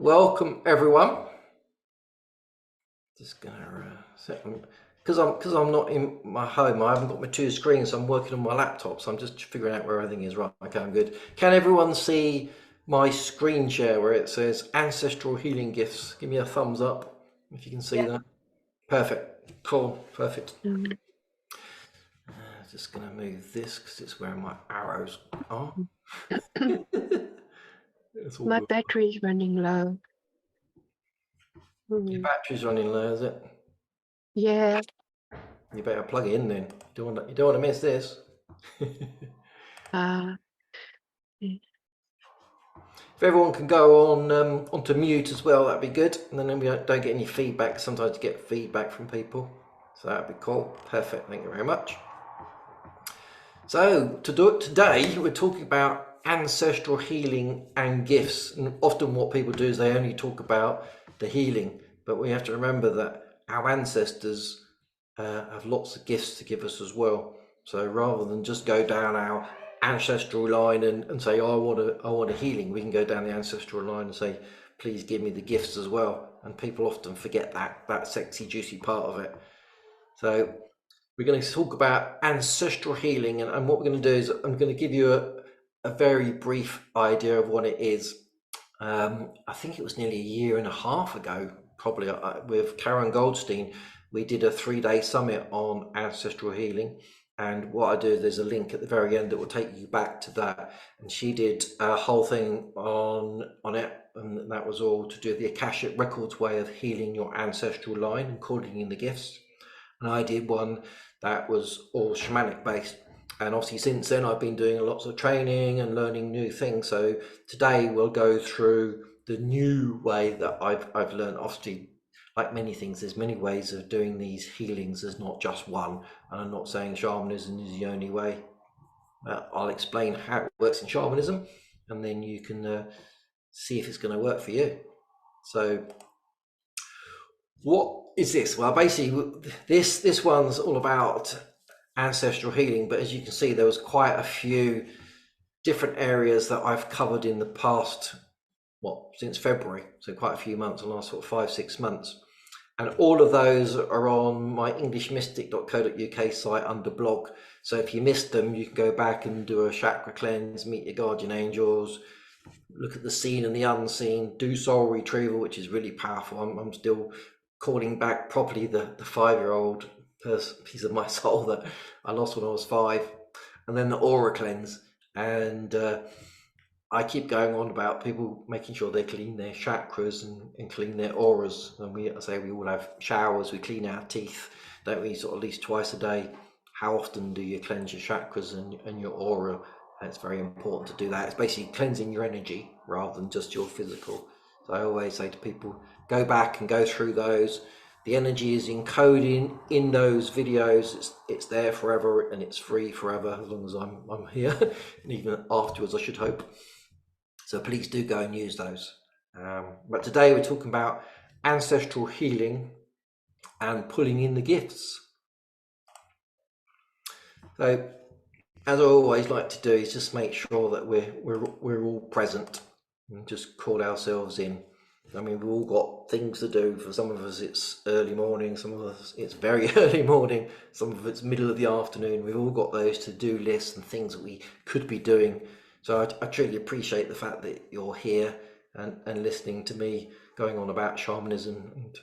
welcome everyone. Just gonna because I'm not in my home. I haven't got my two screens, so I'm working on my laptop. So I'm just figuring out where everything is. Right, okay, I'm good. Can everyone see my screen share where it says Ancestral Healing Gifts? Give me a thumbs up if you can see Yeah. that. Perfect. Cool. Perfect. Mm. Just gonna move this because it's where my arrows are. It's all My good. battery is running low. Your battery's running low, is it? Yeah. You better plug it in then. You don't want to miss this. Uh, If everyone can go on onto mute as well, that'd be good. And then we don't get any feedback. Sometimes you get feedback from people, so that'd be cool. Perfect. Thank you very much. So to do it today, we're talking about ancestral healing and gifts. And often what people do is they only talk about the healing, but we have to remember that our ancestors have lots of gifts to give us as well. So rather than just go down our ancestral line and say, oh, I want a healing, we can go down the ancestral line and say, please give me the gifts as well. And people often forget that sexy, juicy part of it. So we're going to talk about ancestral healing, and what we're going to do is I'm going to give you a very brief idea of what it is. I think it was nearly a year and a half ago, probably, with Karen Goldstein. We did a 3-day summit on ancestral healing, and what I do is there's a link at the very end that will take you back to that. And she did a whole thing on it, and that was all to do with the Akashic Records way of healing your ancestral line and calling in the gifts. And I did one that was all shamanic based. And obviously since then I've been doing lots of training and learning new things. So today we'll go through the new way that I've learned. Obviously, like many things, there's many ways of doing these healings. There's not just one. And I'm not saying shamanism is the only way. I'll explain how it works in shamanism, and then you can see if it's going to work for you. So what is this? Well, basically, this one's all about ancestral healing, but as you can see, there was quite a few different areas that I've covered in the past, since February, so quite a few months, the last sort of 5-6 months. And all of those are on my EnglishMystic.co.uk site under blog. So if you missed them, you can go back and do a chakra cleanse, meet your guardian angels, look at the seen and the unseen, do soul retrieval, which is really powerful. I'm still calling back properly the 5-year-old piece of my soul that I lost when I was 5, and then the aura cleanse. And I keep going on about people making sure they clean their chakras and clean their auras. And I say we all have showers, we clean our teeth, don't we, sort of at least twice a day. How often do you cleanse your chakras and your aura? And it's very important to do that. It's basically cleansing your energy rather than just your physical. So I always say to people, go back and go through those. The energy is encoding in those videos. It's there forever and it's free forever as long as I'm here, and even afterwards, I should hope. So please do go and use those. But today we're talking about ancestral healing and pulling in the gifts. So as I always like to do is just make sure that we're all present and just call ourselves in. I mean, we've all got things to do. For some of us it's early morning, some of us it's very early morning, some of it's middle of the afternoon. We've all got those to-do lists and things that we could be doing. So I truly appreciate the fact that you're here and listening to me going on about shamanism. And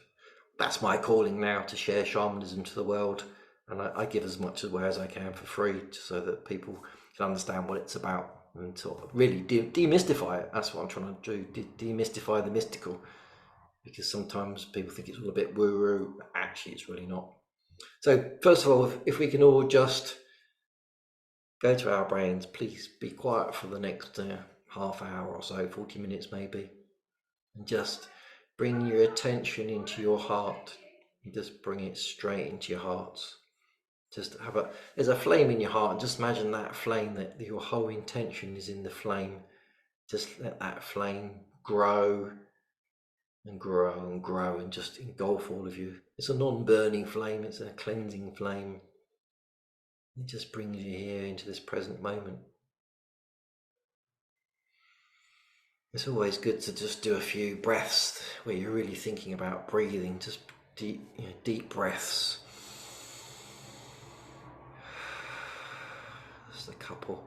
that's my calling now, to share shamanism to the world. And I give as much away as I can for free so that people can understand what it's about and sort of really demystify it. That's what I'm trying to do, demystify the mystical, because sometimes people think it's all a bit woo-woo. Actually, it's really not. So first of all, if we can all just go to our brains, please be quiet for the next half hour or so, 40 minutes maybe, and just bring your attention into your heart. You just bring it straight into your hearts. Just there's a flame in your heart, and just imagine that flame, that your whole intention is in the flame. Just let that flame grow and grow and grow and just engulf all of you. It's a non-burning flame, it's a cleansing flame. It just brings you here into this present moment. It's always good to just do a few breaths where you're really thinking about breathing, just deep breaths. Just a couple.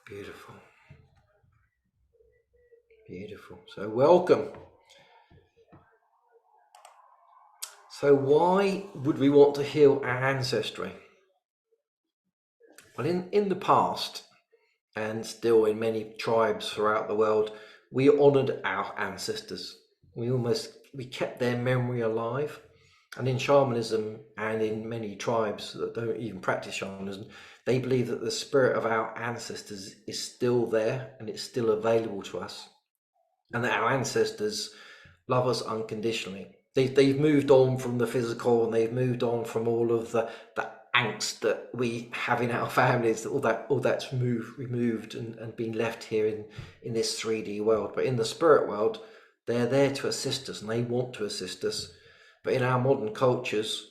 Beautiful. Beautiful. So welcome. So why would we want to heal our ancestry? Well, in the past, and still in many tribes throughout the world, we honoured our ancestors. We kept their memory alive. And in shamanism and in many tribes that don't even practice shamanism, they believe that the spirit of our ancestors is still there and it's still available to us. And that our ancestors love us unconditionally. They've moved on from the physical, and they've moved on from all of the angst that we have in our families. All that's removed and been left here in this 3D world. But in the spirit world, they're there to assist us, and they want to assist us. But in our modern cultures,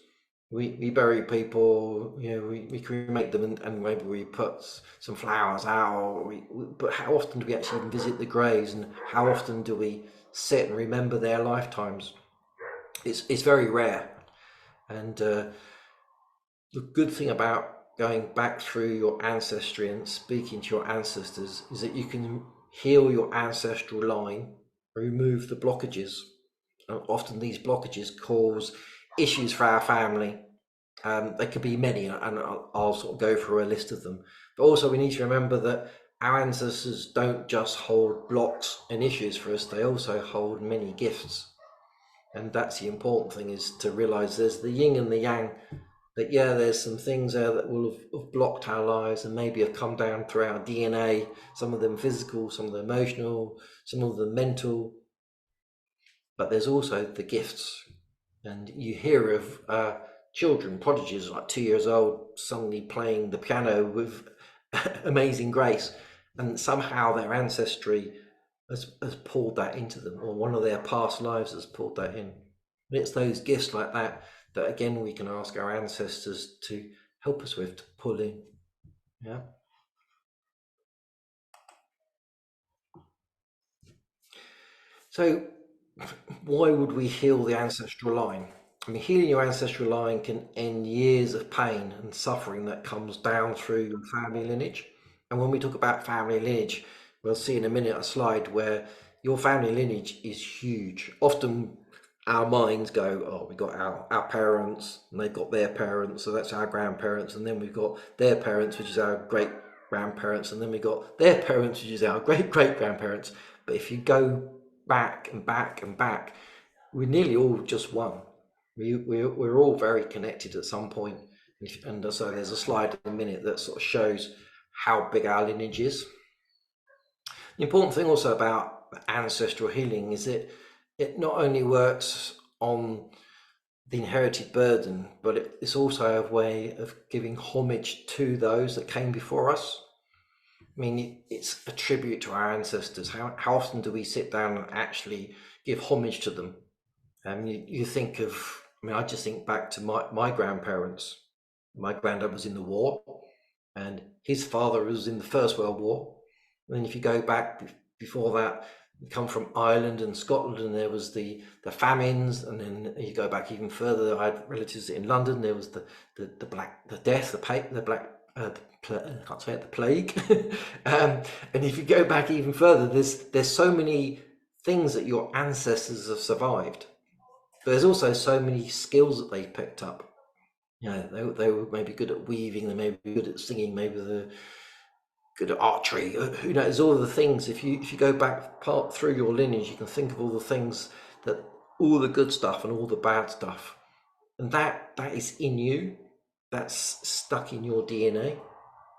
we bury people, we cremate them, and maybe we put some flowers out. But how often do we actually even visit the graves, and how often do we sit and remember their lifetimes? It's very rare. And the good thing about going back through your ancestry and speaking to your ancestors is that you can heal your ancestral line, remove the blockages. And often these blockages cause issues for our family. There could be many, and I'll sort of go through a list of them. But also we need to remember that our ancestors don't just hold blocks and issues for us, they also hold many gifts. And that's the important thing, is to realize there's the yin and the yang. That there's some things there that will have blocked our lives and maybe have come down through our DNA, some of them physical, some of them emotional, some of them mental. But there's also the gifts. And you hear of children, prodigies, like 2 years old, suddenly playing the piano with amazing grace. And somehow their ancestry has pulled that into them, or one of their past lives has pulled that in. And it's those gifts like that again we can ask our ancestors to help us with, to pull in. Yeah. So why would we heal the ancestral line? I mean, healing your ancestral line can end years of pain and suffering that comes down through your family lineage. And when we talk about family lineage, we'll see in a minute a slide where your family lineage is huge. Often our minds go, oh, we got our parents, and they've got their parents, so that's our grandparents, and then we've got their parents, which is our great grandparents, and then we got their parents, which is our great great grandparents. But if you go back and back and back, we're nearly all just one. We're all very connected at some point. And so there's a slide in a minute that sort of shows how big our lineage is. The important thing also about ancestral healing is that it not only works on the inherited burden, but it's also a way of giving homage to those that came before us. I mean, it's a tribute to our ancestors. How often do we sit down and actually give homage to them? You think of, I mean, I just think back to my grandparents. My granddad was in the war, and his father was in the First World War. And then if you go back before that, you come from Ireland and Scotland, and there was the famines. And then you go back even further, I had relatives in London. There was the death, the black, I can't say it, the plague. And if you go back even further, there's so many things that your ancestors have survived. But there's also so many skills that they picked up. They were maybe good at weaving, they may be good at singing, maybe they're good at archery. Who knows? All of the things. If you go back part through your lineage, you can think of all the things, that all the good stuff and all the bad stuff, and that is in you. That's stuck in your DNA.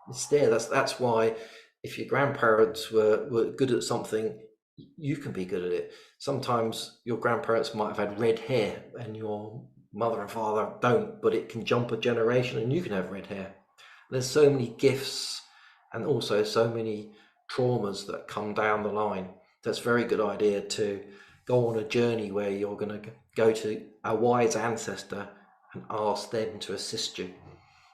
It's there. That's why if your grandparents were good at something, you can be good at it. Sometimes your grandparents might have had red hair and your mother and father don't, but it can jump a generation and you can have red hair. There's so many gifts and also so many traumas that come down the line. That's a very good idea to go on a journey where you're going to go to a wise ancestor and ask them to assist you.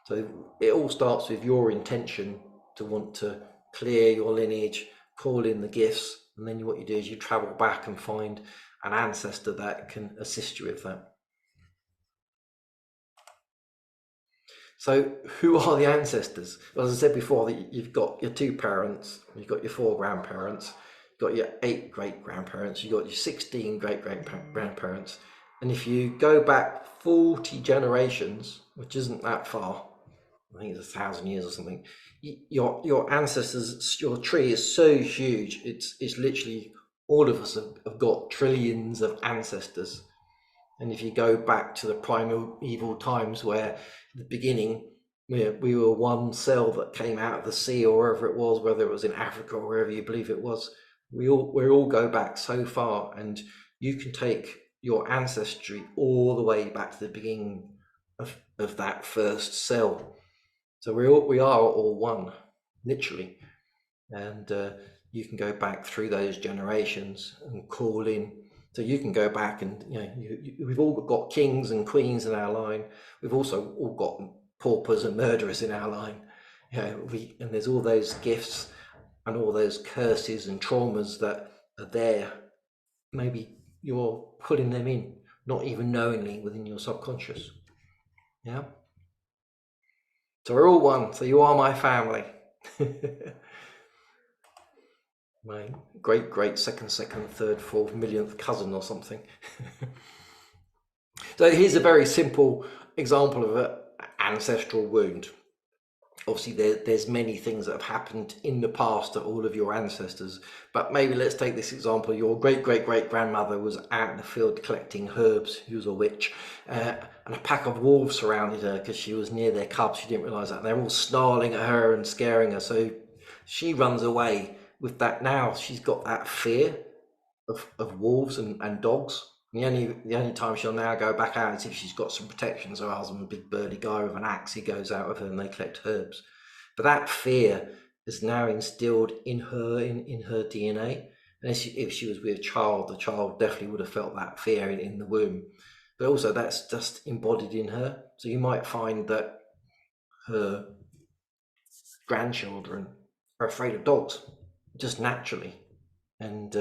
So it all starts with your intention to want to clear your lineage, call in the gifts, and then what you do is you travel back and find an ancestor that can assist you with that. So who are the ancestors? Well, as I said before, that you've got your 2 parents, you've got your 4 grandparents, you've got your 8 great-grandparents, you've got your 16 great-great-grandparents. And if you go back 40 generations, which isn't that far, I think it's 1,000 years or something, your ancestors, your tree is so huge, it's literally, all of us have got trillions of ancestors. And if you go back to the primeval times, where at the beginning we were one cell that came out of the sea, or wherever it was, whether it was in Africa or wherever you believe it was, we all go back so far, and you can take your ancestry all the way back to the beginning of that first cell. So we are all one, literally, and you can go back through those generations and call in. So you can go back and, we've all got kings and queens in our line. We've also all got paupers and murderers in our line. And there's all those gifts and all those curses and traumas that are there. Maybe you're putting them in, not even knowingly, within your subconscious. Yeah. So we're all one. So you are my family. My great second, third, fourth, millionth cousin or something. So here's a very simple example of an ancestral wound. Obviously, there's many things that have happened in the past to all of your ancestors, but maybe let's take this example. Your great-great-great-grandmother was out in the field collecting herbs. She was a witch, and a pack of wolves surrounded her because she was near their cubs. She didn't realise that. And they're all snarling at her and scaring her, so she runs away. With that, now she's got that fear of wolves and dogs. The only time she'll now go back out is if she's got some protection. So her husband, a big burly guy with an axe, he goes out with her and they collect herbs. But that fear is now instilled in her, in her DNA. And if she was with a child, the child definitely would have felt that fear in the womb. But also that's just embodied in her. So you might find that her grandchildren are afraid of dogs, just naturally. And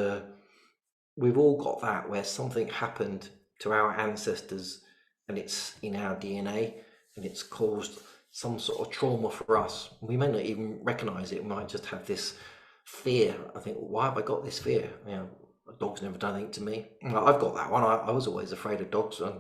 we've all got that, where something happened to our ancestors and it's in our DNA and it's caused some sort of trauma for us. We may not even recognize it. We might just have this fear. I think, why have I got this fear? A dog's never done anything to me. Well, I've got that one. I was always afraid of dogs. I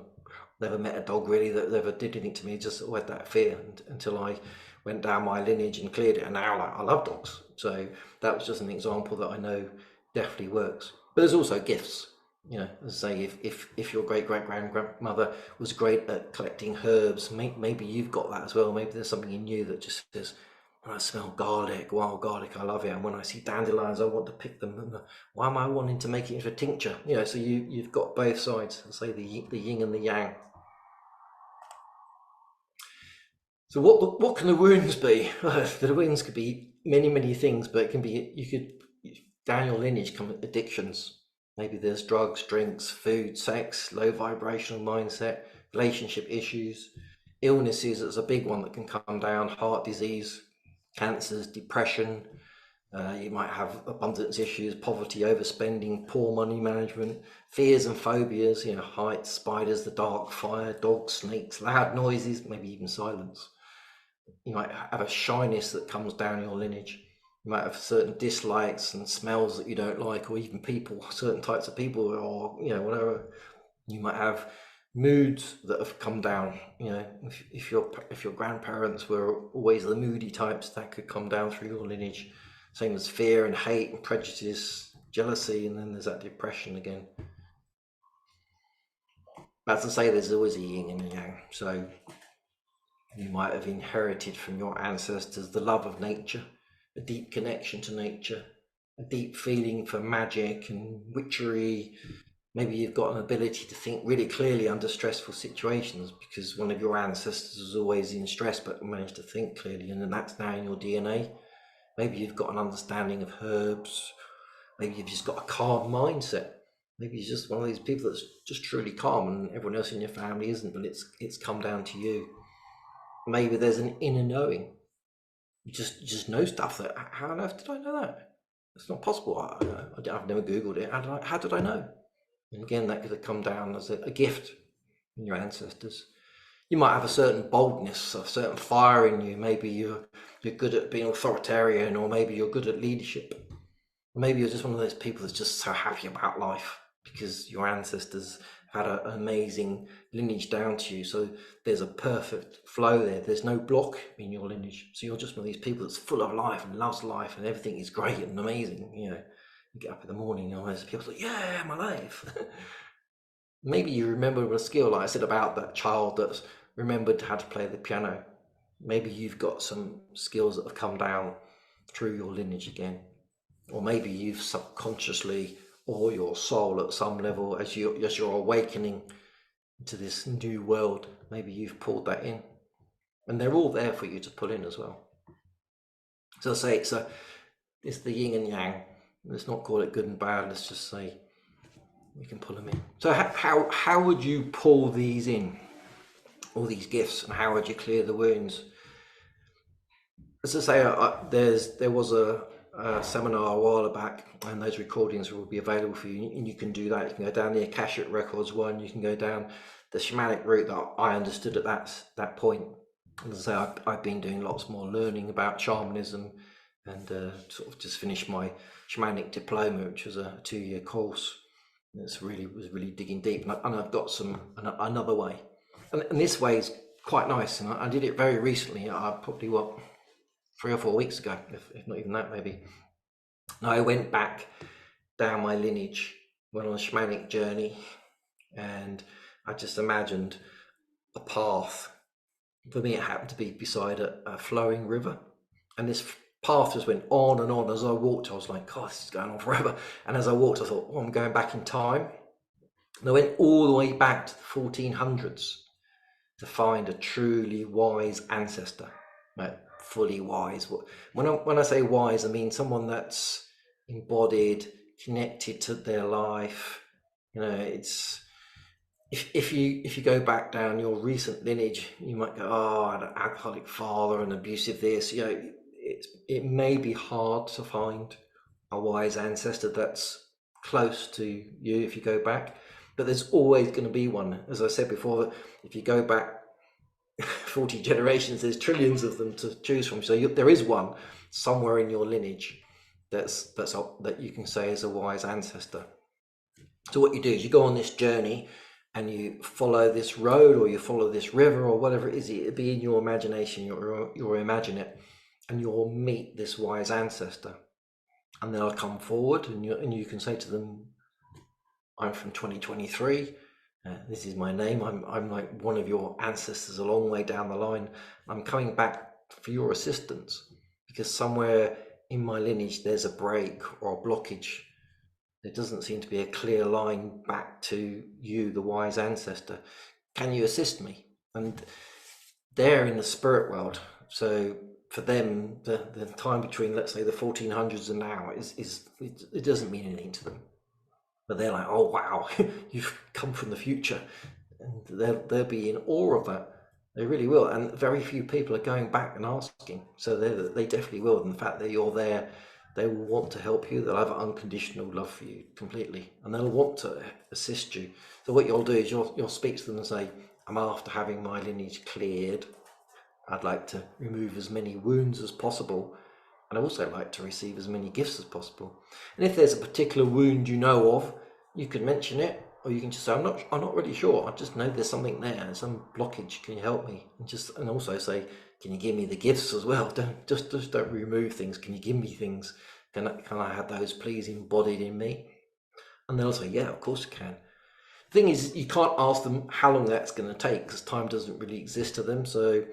never met a dog really that ever did anything to me. Just had that fear until I went down my lineage and cleared it. And now I love dogs. So that was just an example that I know definitely works. But there's also gifts. As I say, if your great-great-grandmother was great at collecting herbs, maybe you've got that as well. Maybe there's something in you that just says, when I smell garlic, wild garlic, I love it. And when I see dandelions, I want to pick them. And why am I wanting to make it into a tincture? So you've got both sides, say the yin and the yang. So what can the wounds be? The wounds could be many things, but it can be, you could, down your lineage come addictions. Maybe there's drugs, drinks, food, sex, low vibrational mindset, relationship issues, illnesses. That's a big one that can come down: heart disease, cancers, depression. You might have abundance issues, poverty, overspending, poor money management, fears and phobias, heights, spiders, the dark, fire, dogs, snakes, loud noises, maybe even silence. You might have a shyness that comes down your lineage. You might have certain dislikes and smells that you don't like, or even people, certain types of people, or whatever. You might have moods that have come down. If your grandparents were always the moody types, that could come down through your lineage. Same as fear and hate and prejudice, jealousy, and then there's that depression again. As I say, there's always a yin and a yang. So you might have inherited from your ancestors the love of nature, a deep connection to nature, a deep feeling for magic and witchery. Maybe you've got an ability to think really clearly under stressful situations because one of your ancestors was always in stress but managed to think clearly, and then that's now in your DNA. Maybe you've got an understanding of herbs. Maybe you've just got a calm mindset. Maybe you're just one of these people that's just truly calm and everyone else in your family isn't, but it's come down to you. Maybe there's an inner knowing. You just know stuff that, how on earth did I know that? It's not possible. I've never Googled it. How did I know? And again, that could have come down as a gift from your ancestors. You might have a certain boldness, a certain fire in you. Maybe you're good at being authoritarian, or maybe you're good at leadership. Maybe you're just one of those people that's just so happy about life because your ancestors had an amazing lineage down to you. So there's a perfect flow there. There's no block in your lineage. So you're just one of these people that's full of life and loves life, and everything is great and amazing. You get up in the morning and there's people like, yeah, I'm alive. Maybe you remember a skill, like I said about that child that's remembered how to play the piano. Maybe you've got some skills that have come down through your lineage again. Or maybe you've subconsciously, or your soul at some level, as you're awakening to this new world, maybe you've pulled that in, and they're all there for you to pull in as well. So I say it's the yin and yang. Let's not call it good and bad. Let's just say we can pull them in. So how would you pull these in, all these gifts, and how would you clear the wounds? As I say, there was a seminar a while back, and those recordings will be available for you, and you can do that. You can go down the Akashic Records one, you can go down the shamanic route that I understood at that point. As I say, I've been doing lots more learning about shamanism, and sort of just finished my shamanic diploma, which was a 2-year course. Was really digging deep, and I've got another way, and this way is quite nice. And I did it very recently. I probably 3 or 4 weeks ago, if not even that, maybe. I went back down my lineage, went on a shamanic journey, and I just imagined a path. For me, it happened to be beside a flowing river, and this path just went on and on. As I walked, I was like, God, this is going on forever. And as I walked, I thought, I'm going back in time. And I went all the way back to the 1400s to find a truly wise ancestor, like fully wise. When I say wise, I mean someone that's embodied, connected to their life. It's if you go back down your recent lineage, you might go, oh, I had an alcoholic father, an abusive this. It may be hard to find a wise ancestor that's close to you if you go back, but there's always going to be one. As I said before, if you go back 40 generations, there's trillions of them to choose from. So there is one somewhere in your lineage that you can say is a wise ancestor. So what you do is you go on this journey and you follow this road, or you follow this river, or whatever it is. It'll be in your imagination. You'll imagine it, and you'll meet this wise ancestor, and they'll come forward, and you can say to them, I'm from 2023. This is my name. I'm like one of your ancestors a long way down the line. I'm coming back for your assistance because somewhere in my lineage there's a break or a blockage. There doesn't seem to be a clear line back to you, the wise ancestor. Can you assist me? And they're in the spirit world. So for them, the time between, let's say, the 1400s and now it doesn't mean anything to them. But they're like, oh wow, you've come from the future, and they'll be in awe of that. They really will, and very few people are going back and asking. So they definitely will. And the fact that you're there, they will want to help you. They'll have an unconditional love for you completely, and they'll want to assist you. So what you'll do is you'll speak to them and say, I'm after having my lineage cleared. I'd like to remove as many wounds as possible, and I also like to receive as many gifts as possible. And if there's a particular wound you know of, you can mention it, or you can just say, I'm not really sure. I just know there's something there, some blockage. Can you help me? And also say, can you give me the gifts as well? Don't remove things. Can you give me things? Can I have those please embodied in me? And they'll say, yeah, of course you can. The thing is, you can't ask them how long that's going to take because time doesn't really exist to them. So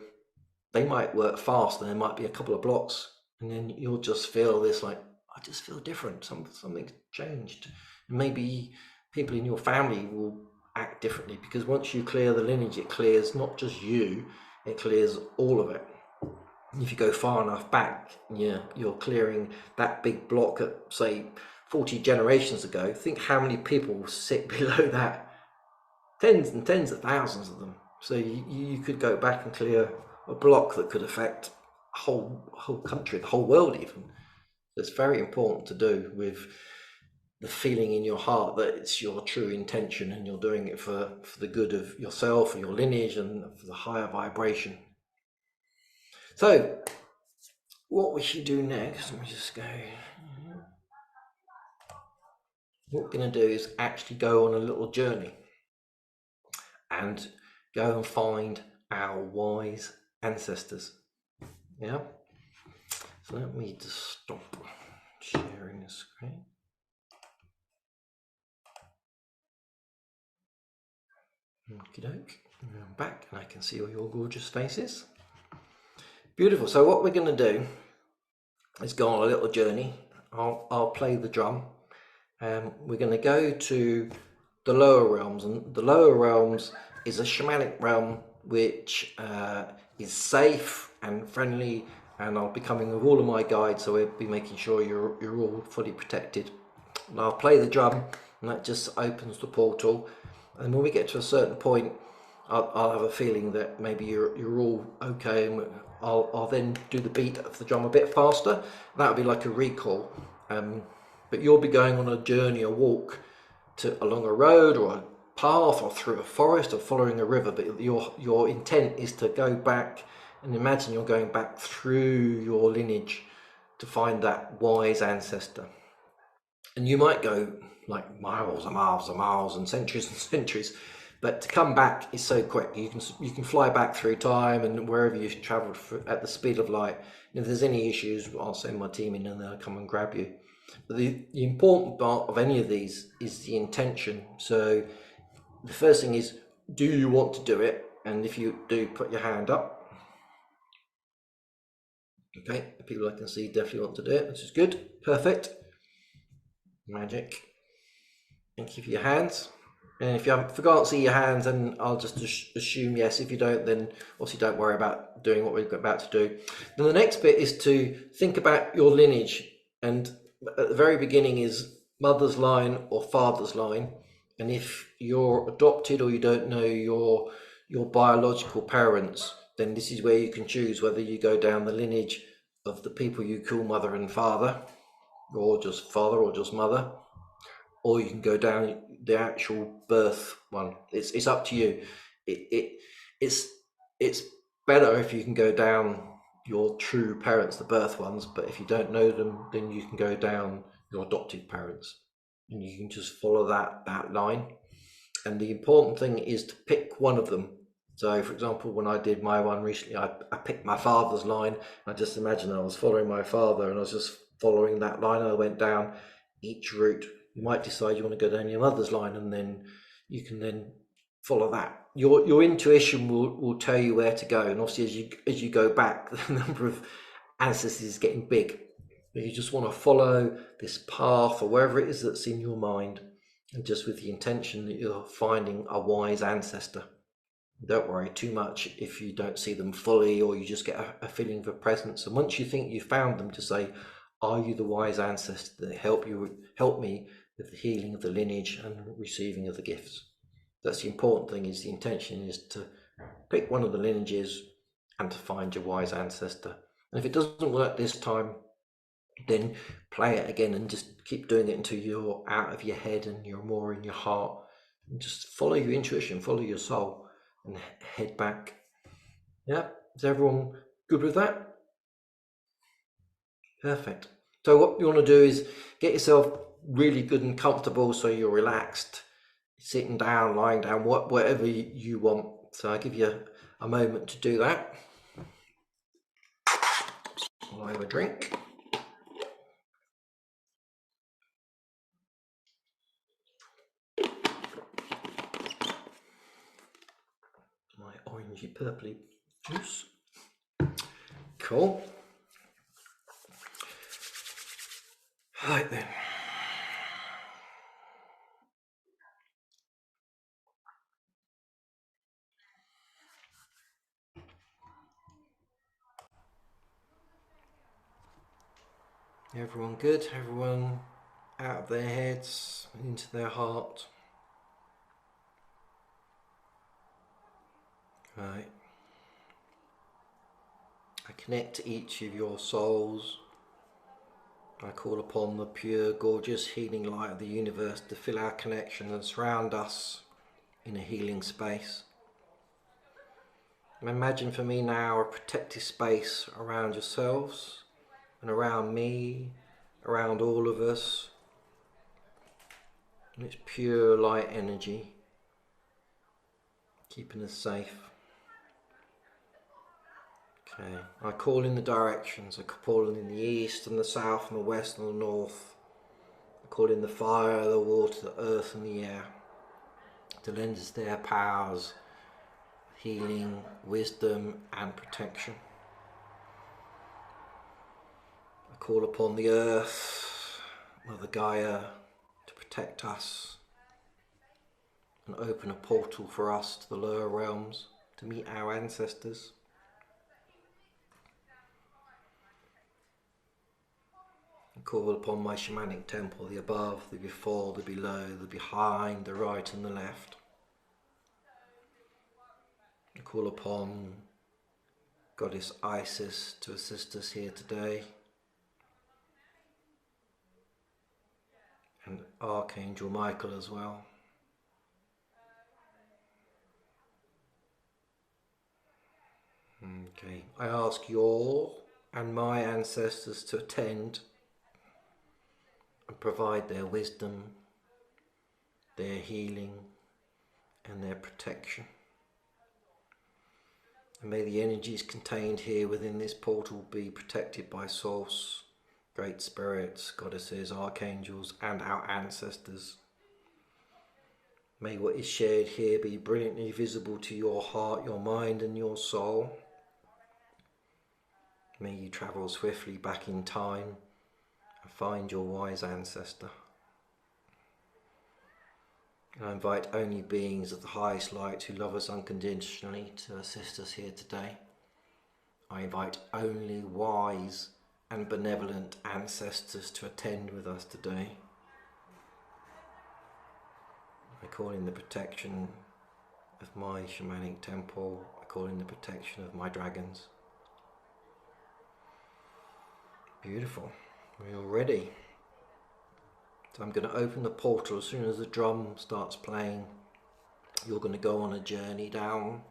they might work fast, and there might be a couple of blocks, and then you'll just feel this, like, I just feel different. Something's changed. And maybe people in your family will act differently, because once you clear the lineage, it clears not just you, it clears all of it. And if you go far enough back, you're clearing that big block at, say, 40 generations ago. Think how many people sit below that. Tens and tens of thousands of them. So you could go back and clear a block that could affect whole country, the whole world even. It's very important to do with the feeling in your heart that it's your true intention and you're doing it for the good of yourself and your lineage and for the higher vibration. So what we should do next, let me just go. What we're going to do is actually go on a little journey and go and find our wise ancestors. Yeah. So let me just stop sharing the screen. Okie doke. I'm back and I can see all your gorgeous faces. Beautiful. So what we're going to do is go on a little journey. I'll play the drum. We're going to go to the lower realms, and the lower realms is a shamanic realm which is safe and friendly, and I'll be coming with all of my guides, so we'll be making sure you're all fully protected. And I'll play the drum and that just opens the portal, and when we get to a certain point I'll have a feeling that maybe you're all okay, and I'll then do the beat of the drum a bit faster. That'll be like a recall, but you'll be going on a journey, a walk along a road or a path or through a forest or following a river, but your intent is to go back and imagine you're going back through your lineage to find that wise ancestor. And you might go like miles and miles and miles and centuries, but to come back is so quick. You can fly back through time and wherever you've traveled at the speed of light. And if there's any issues, I'll send my team in and they'll come and grab you. But the important part of any of these is the intention. So the first thing is, do you want to do it? And if you do, put your hand up. Okay, the people I can see definitely want to do it, which is good. Perfect. Magic. And keep your hands. And if you forgot to see your hands, then I'll just assume yes. If you don't, then obviously don't worry about doing what we're about to do. Then the next bit is to think about your lineage. And at the very beginning is mother's line or father's line. And if you're adopted or you don't know your biological parents, then this is where you can choose whether you go down the lineage of the people you call mother and father, or just father or just mother, or you can go down the actual birth one. It's up to you. It's better if you can go down your true parents, the birth ones, but if you don't know them, then you can go down your adopted parents, and you can just follow that line. And the important thing is to pick one of them. So for example, when I did my one recently, I picked my father's line. I just imagined I was following my father and I was just following that line. I went down each route. You might decide you want to go down your mother's line, and then you can then follow that. Your intuition will tell you where to go, and obviously as you go back, the number of ancestors is getting big. But you just want to follow this path or wherever it is that's in your mind, and just with the intention that you're finding a wise ancestor. Don't worry too much if you don't see them fully, or you just get a feeling of a presence. And once you think you've found them, to say, are you the wise ancestor that help me with the healing of the lineage and receiving of the gifts? That's the important thing, is the intention is to pick one of the lineages and to find your wise ancestor. And if it doesn't work this time, then play it again and just keep doing it until you're out of your head and you're more in your heart, and just follow your intuition, follow your soul, and head back. Yeah, is everyone good with that? Perfect. So what you want to do is get yourself really good and comfortable, so you're relaxed, sitting down, lying down, whatever you want. So I'll give you a moment to do that. I'll have a drink. My orangey purpley juice. Cool. Right then. Everyone good? Everyone out of their heads, into their heart? Right. I connect to each of your souls. I call upon the pure, gorgeous, healing light of the universe to fill our connection and surround us in a healing space. And imagine for me now a protective space around yourselves and around me, around all of us. And it's pure light energy, keeping us safe. Okay, I call in the directions. I call in the east and the south and the west and the north. I call in the fire, the water, the earth and the air to lend us their powers, healing, wisdom and protection. I call upon the earth, Mother Gaia, to protect us and open a portal for us to the lower realms to meet our ancestors. I call upon my shamanic temple, the above, the before, the below, the behind, the right and the left. I call upon Goddess Isis to assist us here today, and Archangel Michael as well. Okay, I ask your and my ancestors to attend and provide their wisdom, their healing and their protection. And may the energies contained here within this portal be protected by Source, Great Spirits, Goddesses, Archangels and our ancestors. May what is shared here be brilliantly visible to your heart, your mind and your soul. May you travel swiftly back in time and find your wise ancestor. And I invite only beings of the highest light who love us unconditionally to assist us here today. I invite only wise and benevolent ancestors to attend with us today. I call in the protection of my shamanic temple. I call in the protection of my dragons. Beautiful. We're all ready. So I'm going to open the portal. As soon as the drum starts playing, you're going to go on a journey down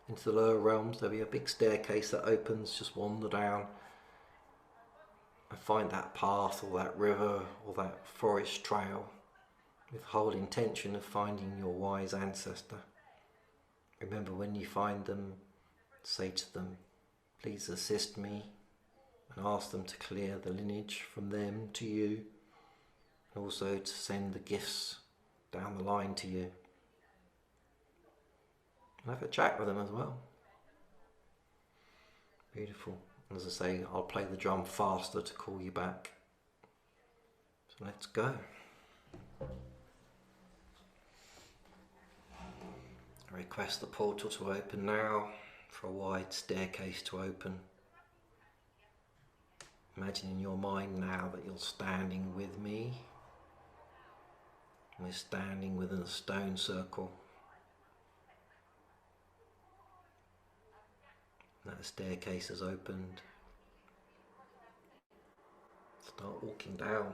into the lower realms. There'll be a big staircase that opens. Just wander down and find that path or that river or that forest trail with the whole intention of finding your wise ancestor. Remember, when you find them, say to them, please assist me, and ask them to clear the lineage from them to you. Also to send the gifts down the line to you. And have a chat with them as well. Beautiful. As I say, I'll play the drum faster to call you back. So let's go. I request the portal to open now, for a wide staircase to open. Imagine in your mind now that you're standing with me. We're standing within a stone circle. That staircase has opened. Start walking down.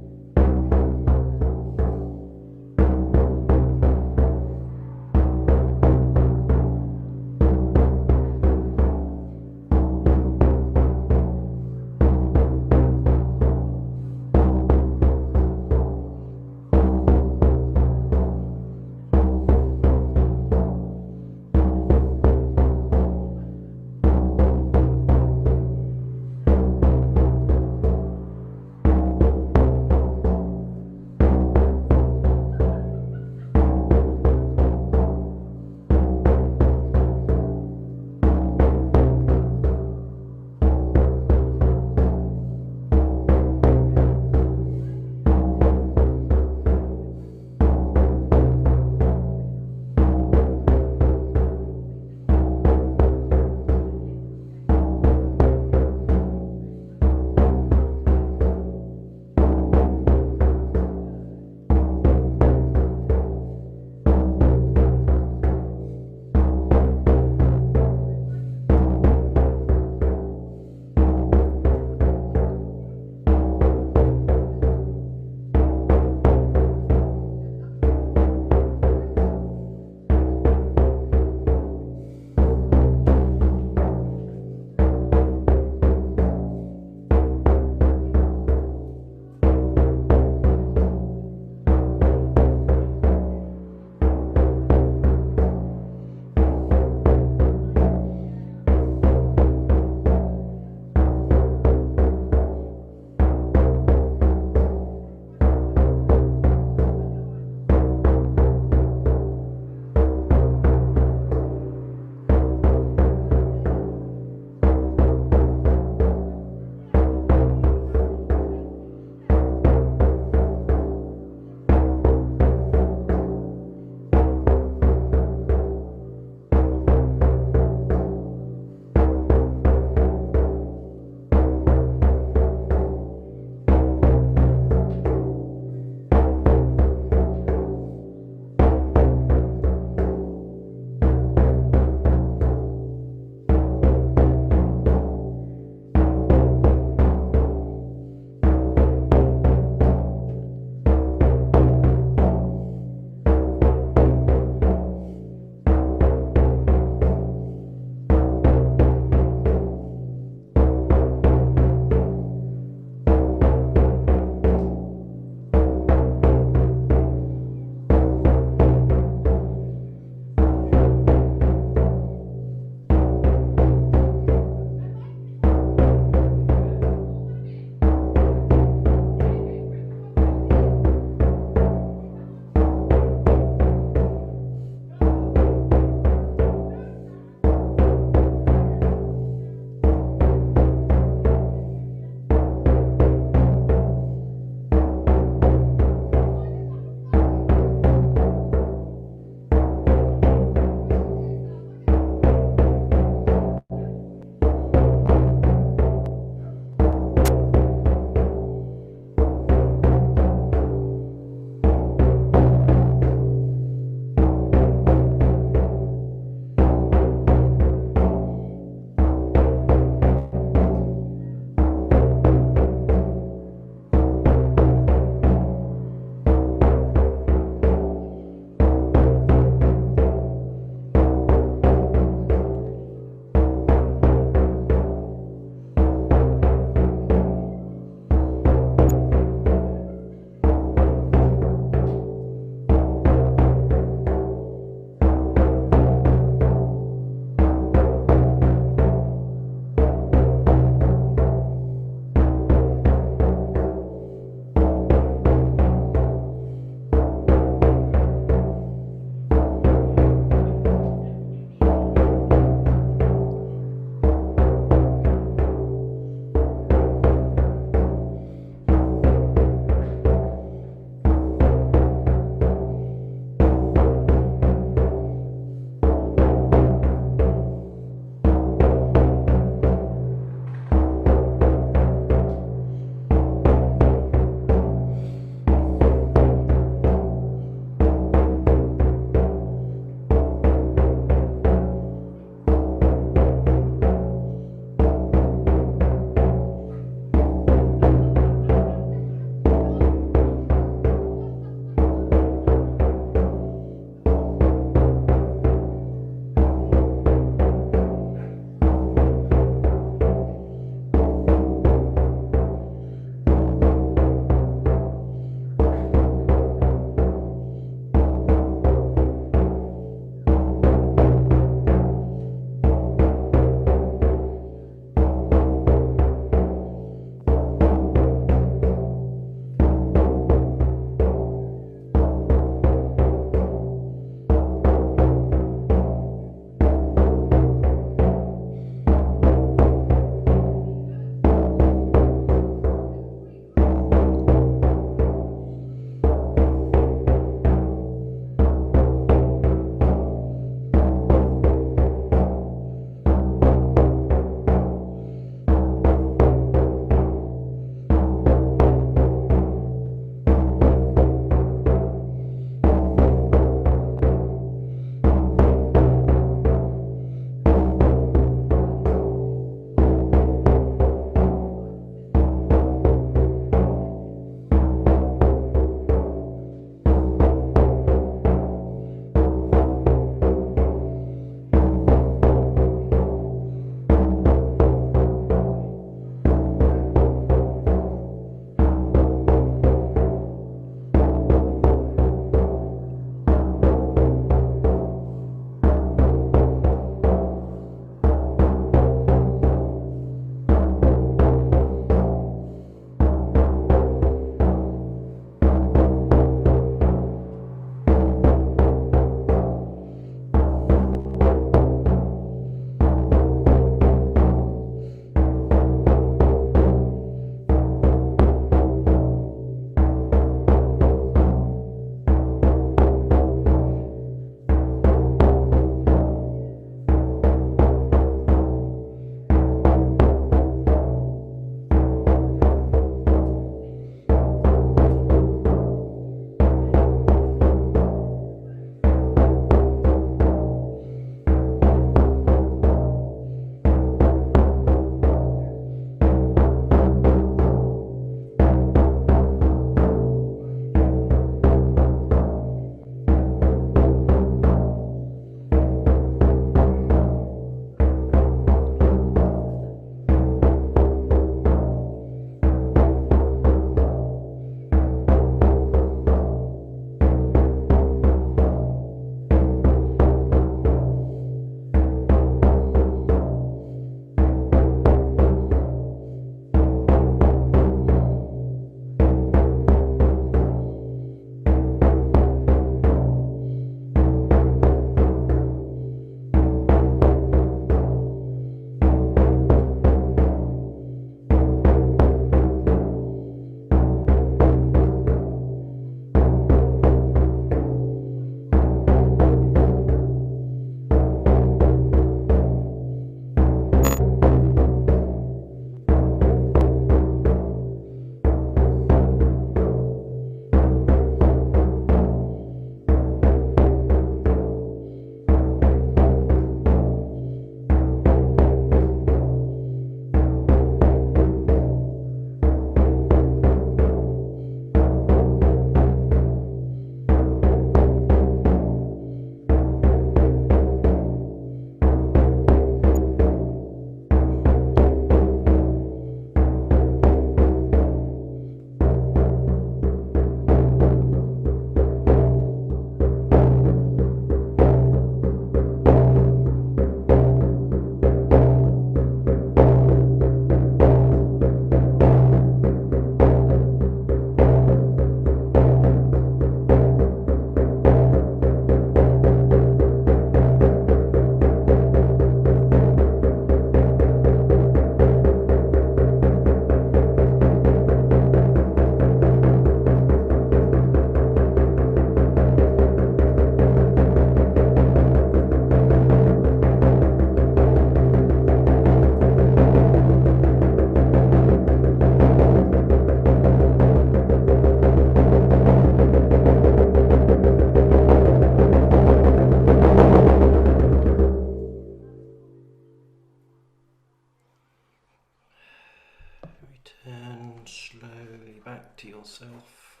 Turn slowly back to yourself.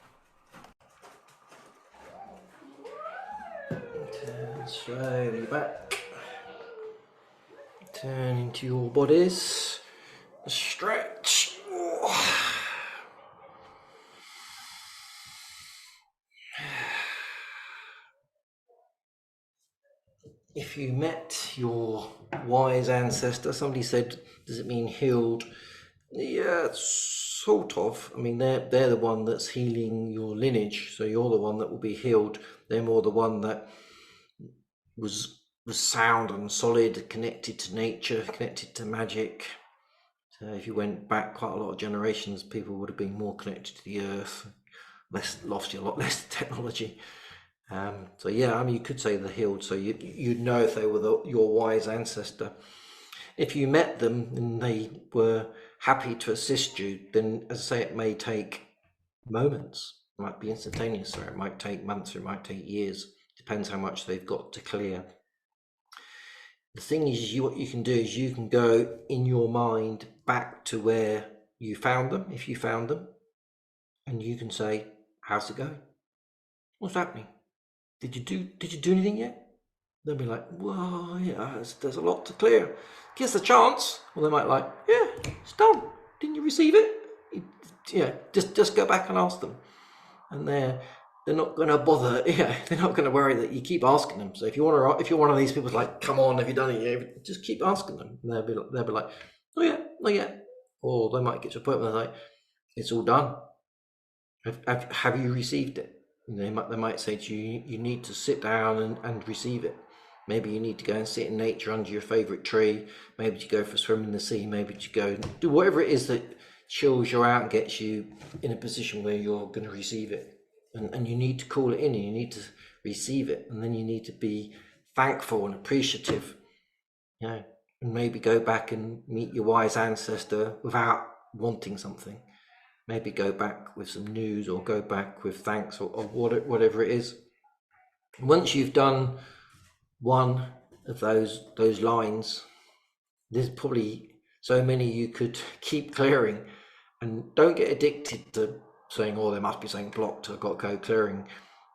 Turn slowly back. Turn into your bodies. Stretch. If you met your wise ancestor, somebody said, does it mean healed? Yeah, sort of. I mean, they're the one that's healing your lineage, so you're the one that will be healed. They're more the one that was sound and solid, connected to nature, connected to magic. So if you went back quite a lot of generations, people would have been more connected to the earth, lost a lot less technology. So yeah, I mean, you could say they're healed. So you'd know if they were your wise ancestor. If you met them and they were happy to assist you, then as I say, it may take moments. It might be instantaneous, or it might take months, or it might take years. Depends how much they've got to clear. The thing is, what you can do is you can go in your mind back to where you found them, if you found them, and you can say, "How's it going? What's happening? Did you do anything yet?" They'll be like, "Well, yeah, there's a lot to clear. Give us a chance." Well, they might like, "Yeah, it's done. Didn't you receive it?" Yeah, just go back and ask them, and they're not going to bother. Yeah, they're not going to worry that you keep asking them. So if if you're one of these people who's like, "Come on, have you done it yet?" Just keep asking them. And they'll be like, "Oh yeah, not yet," or they might get to a point where they're like, "It's all done. Have you received it?" And they might say to you, "You need to sit down and receive it. Maybe you need to go and sit in nature under your favourite tree. Maybe to go for a swim in the sea. Maybe to go do whatever it is that chills you out and gets you in a position where you're going to receive it. And you need to call it in, and you need to receive it, and then you need to be thankful and appreciative. And maybe go back and meet your wise ancestor without wanting something. Maybe go back with some news, or go back with thanks, or whatever it is. Once you've done one of those lines, there's probably so many you could keep clearing. And don't get addicted to saying, "Oh, there must be something blocked, I've got to go clearing."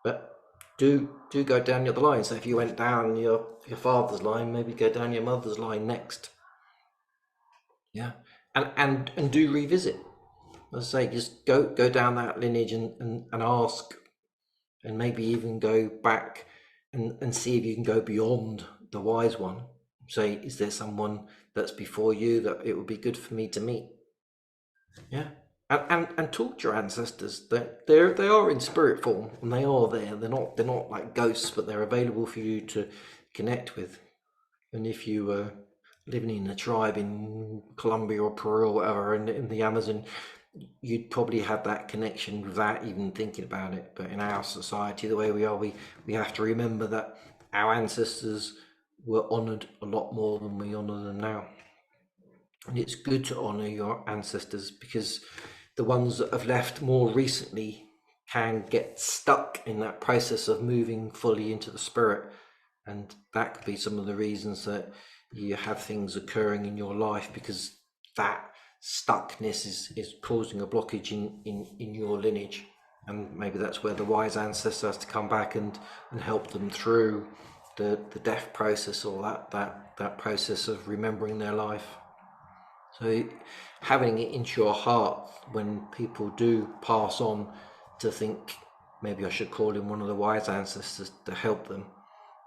But do go down the other line. So if you went down your father's line, maybe go down your mother's line next. Yeah. And do revisit. As I say, just go down that lineage and ask, and maybe even go back and see if you can go beyond the wise one. Say, is there someone that's before you that it would be good for me to meet? Yeah. And talk to your ancestors. They are in spirit form, and they are there. They're not like ghosts, but they're available for you to connect with. And if you were living in a tribe in Colombia or Peru or whatever, in the Amazon, you'd probably have that connection without even thinking about it. But in our society, the way we are, we have to remember that our ancestors were honoured a lot more than we honour them now. And it's good to honour your ancestors, because the ones that have left more recently can get stuck in that process of moving fully into the spirit. And that could be some of the reasons that you have things occurring in your life, because that stuckness is causing a blockage in your lineage. And maybe that's where the wise ancestor has to come back and help them through the death process, or that process of remembering their life. So having it into your heart when people do pass on, to think, maybe I should call in one of the wise ancestors to help them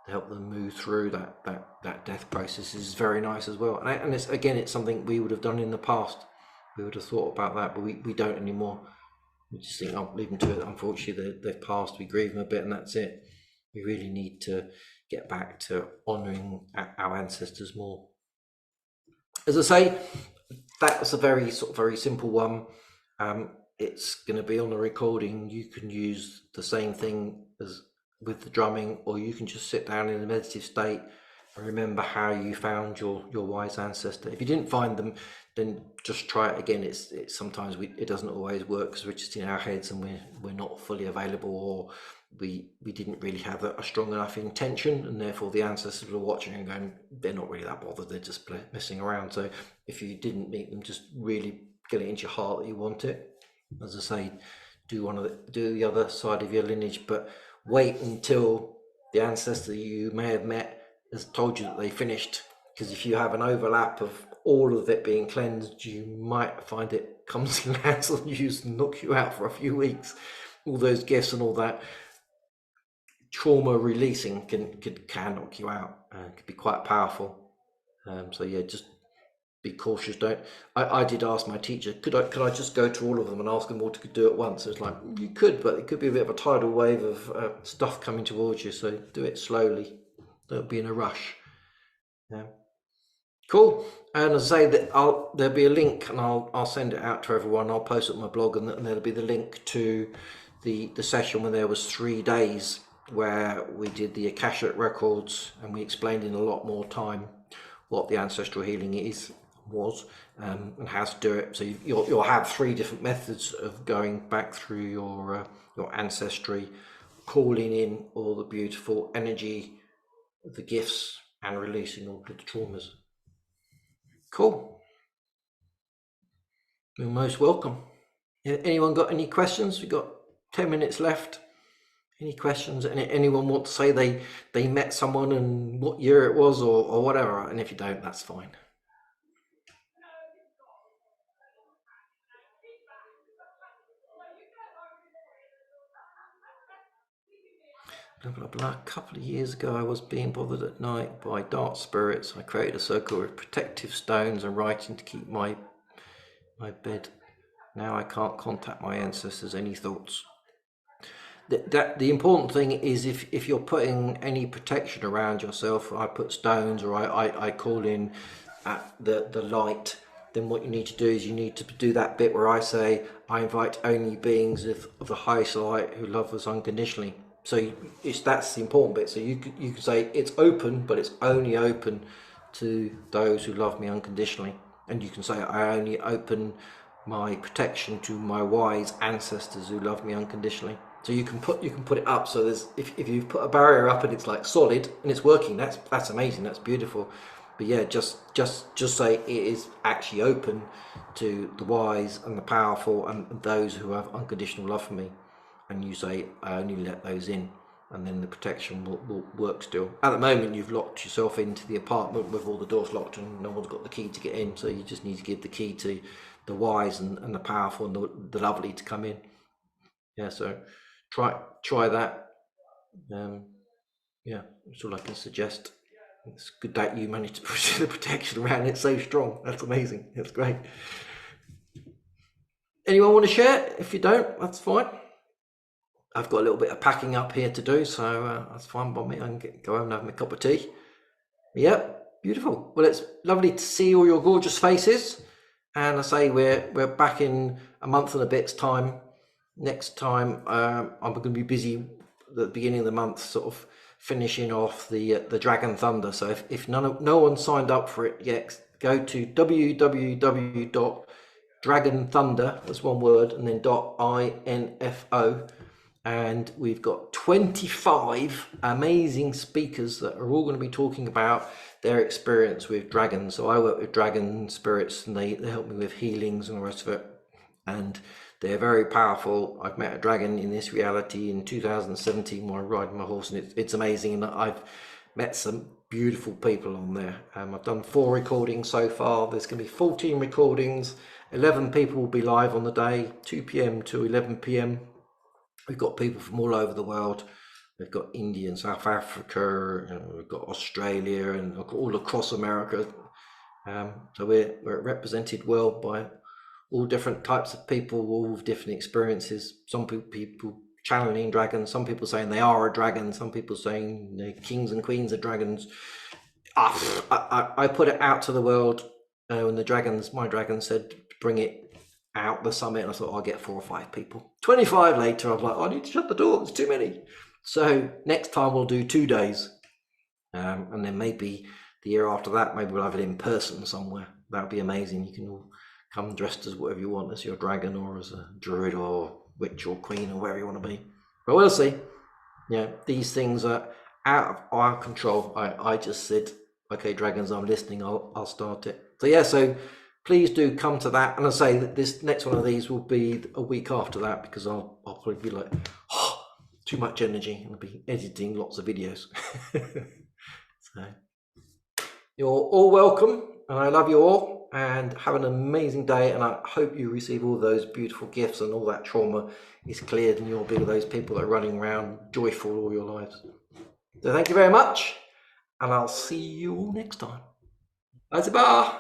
move through that death process, is very nice as well. And it's something we would have done in the past. We would have thought about that, but we don't anymore. We just think, "I'll leave them to it. Unfortunately, they've passed. We grieve them a bit, and that's it." We really need to get back to honouring our ancestors more. As I say, that's a very simple one. It's going to be on the recording. You can use the same thing as with the drumming, or you can just sit down in a meditative state and remember how you found your wise ancestor. If you didn't find them, then just try it again. It's sometimes it doesn't always work, because we're just in our heads and we're not fully available, or we didn't really have a strong enough intention, and therefore the ancestors were watching and going, "They're not really that bothered, they're just messing around." So if you didn't meet them, just really get it into your heart that you want it. As I say, do the other side of your lineage, but wait until the ancestor you may have met has told you that they finished. Because if you have an overlap of all of it being cleansed, you might find it comes and lands on you and knocks you out for a few weeks. All those gifts and all that trauma releasing can knock you out and can be quite powerful. So yeah, just be cautious. Don't. I did ask my teacher, could I just go to all of them and ask them all to do it once? It's like you could, but it could be a bit of a tidal wave of stuff coming towards you. So do it slowly. Don't be in a rush. Yeah. Cool. And as I say, that there'll be a link, and I'll send it out to everyone. I'll post it on my blog, and there'll be the link to the session when there was 3 days where we did the Akashic records, and we explained in a lot more time what the ancestral healing was and how to do it. So you'll have 3 different methods of going back through your ancestry, calling in all the beautiful energy, the gifts, and releasing all of the traumas. Cool. You're most welcome. Anyone got any questions? We've got 10 minutes left. Any questions? Anyone want to say they met someone and what year it was or whatever? And if you don't, that's fine. Blah, blah, blah. A couple of years ago, I was being bothered at night by dark spirits. I created a circle with protective stones and writing to keep my bed. Now I can't contact my ancestors. Any thoughts? The important thing is if you're putting any protection around yourself, I put stones or I call in the light, then what you need to do is you need to do that bit where I say I invite only beings of the highest light who love us unconditionally. So that's the important bit. So you can say it's open, but it's only open to those who love me unconditionally. And you can say I only open my protection to my wise ancestors who love me unconditionally. So you can put it up. So there's if you've put a barrier up and it's like solid and it's working, that's amazing. That's beautiful. But yeah, just say it is actually open to the wise and the powerful and those who have unconditional love for me. And you say I only let those in, and then the protection will work still. At the moment, you've locked yourself into the apartment with all the doors locked and no one's got the key to get in. So you just need to give the key to the wise and the powerful and the lovely to come in. Yeah, so try that. Yeah, that's all I can suggest. It's good that you managed to push the protection around it so strong. That's amazing. That's great. Anyone want to share? If you don't, that's fine. I've got a little bit of packing up here to do, so that's fine by me. I can go home and have my cup of tea. Yep, beautiful. Well, it's lovely to see all your gorgeous faces. And I say we're back in a month and a bit's time. Next time, I'm going to be busy at the beginning of the month, sort of finishing off the Dragon Thunder. So if no one signed up for it yet, go to www.dragonthunder, that's one word, and then .info. And we've got 25 amazing speakers that are all going to be talking about their experience with dragons. So I work with dragon spirits and they help me with healings and the rest of it. And they're very powerful. I've met a dragon in this reality in 2017 while riding my horse, and it's amazing. And I've met some beautiful people on there. I've done 4 recordings so far. There's going to be 14 recordings. 11 people will be live on the day, 2 p.m. to 11 p.m. We've got people from all over the world. We've got India and South Africa, and we've got Australia and all across America. So we're represented well by all different types of people, all with different experiences. Some people channeling dragons, some people saying they are a dragon, some people saying they're kings and queens of dragons. I put it out to the world when my dragon said bring it out the summit, and I thought I'll get 4 or 5 people. 25 later, I was like, I need to shut the door, it's too many. So next time we'll do 2 days, and then maybe the year after that, maybe we'll have it in person somewhere. That would be amazing. You can all come dressed as whatever you want, as your dragon or as a druid or witch or queen or wherever you want to be. But we'll see. Yeah, these things are out of our control. I just said, okay, dragons, I'm listening. I'll start it. So yeah, so please do come to that. And I say that this next one of these will be a week after that, because I'll probably be like, oh, too much energy, and I'll be editing lots of videos. So you're all welcome, and I love you all, and have an amazing day, and I hope you receive all those beautiful gifts and all that trauma is cleared, and you'll be those people that are running around joyful all your lives. So thank you very much, and I'll see you all next time. Bye.